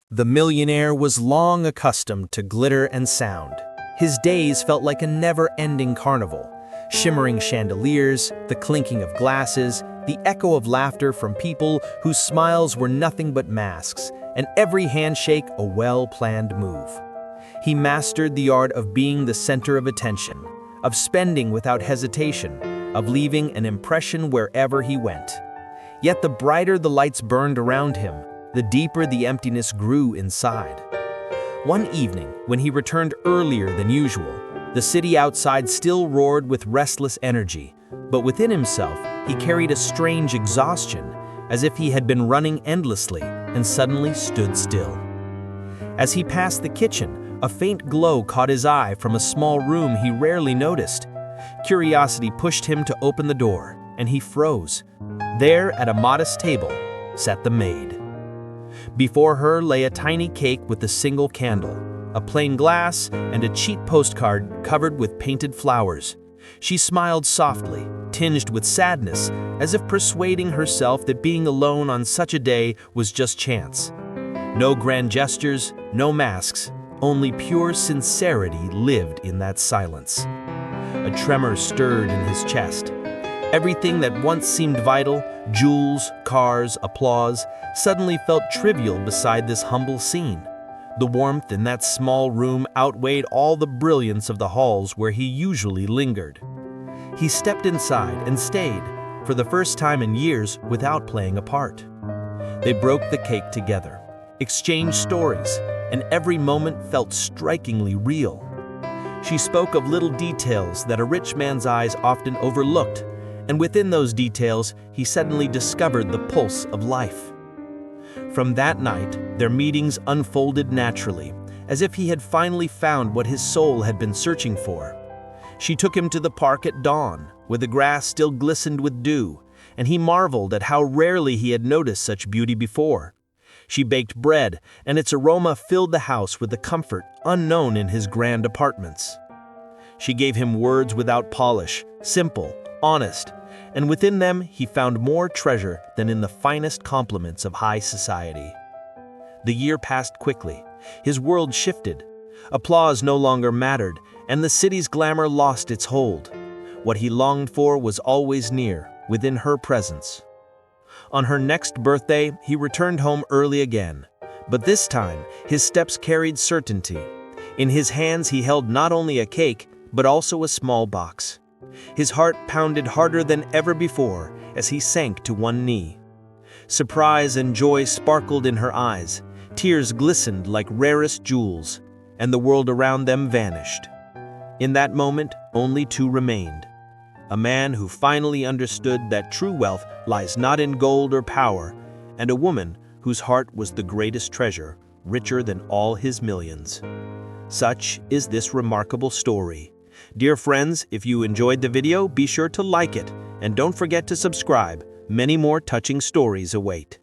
The millionaire was long accustomed to glitter and sound. His days felt like a never-ending carnival. Shimmering chandeliers, the clinking of glasses, the echo of laughter from people whose smiles were nothing but masks, and every handshake a well-planned move. He mastered the art of being the center of attention, of spending without hesitation, of leaving an impression wherever he went. Yet the brighter the lights burned around him, the deeper the emptiness grew inside. One evening, when he returned earlier than usual, the city outside still roared with restless energy, but within himself he carried a strange exhaustion, as if he had been running endlessly and suddenly stood still. As he passed the kitchen, a faint glow caught his eye from a small room he rarely noticed. Curiosity pushed him to open the door, and he froze. There, at a modest table, sat the maid. Before her lay a tiny cake with a single candle, a plain glass, and a cheap postcard covered with painted flowers. She smiled softly, tinged with sadness, as if persuading herself that being alone on such a day was just chance. No grand gestures, no masks, only pure sincerity lived in that silence. A tremor stirred in his chest. Everything that once seemed vital, jewels, cars, applause, suddenly felt trivial beside this humble scene. The warmth in that small room outweighed all the brilliance of the halls where he usually lingered. He stepped inside and stayed, for the first time in years, without playing a part. They broke the cake together, exchanged stories, and every moment felt strikingly real. She spoke of little details that a rich man's eyes often overlooked, and within those details, he suddenly discovered the pulse of life. From that night, their meetings unfolded naturally, as if he had finally found what his soul had been searching for. She took him to the park at dawn, where the grass still glistened with dew, and he marveled at how rarely he had noticed such beauty before. She baked bread, and its aroma filled the house with a comfort unknown in his grand apartments. She gave him words without polish, simple, honest, and within them he found more treasure than in the finest compliments of high society. The year passed quickly. His world shifted. Applause no longer mattered, and the city's glamour lost its hold. What he longed for was always near, within her presence. On her next birthday, he returned home early again, but this time his steps carried certainty. In his hands he held not only a cake, but also a small box. His heart pounded harder than ever before as he sank to one knee. Surprise and joy sparkled in her eyes, tears glistened like rarest jewels, and the world around them vanished. In that moment, only two remained. A man who finally understood that true wealth lies not in gold or power, and a woman whose heart was the greatest treasure, richer than all his millions. Such is this remarkable story. Dear friends, if you enjoyed the video, be sure to like it, and don't forget to subscribe. Many more touching stories await.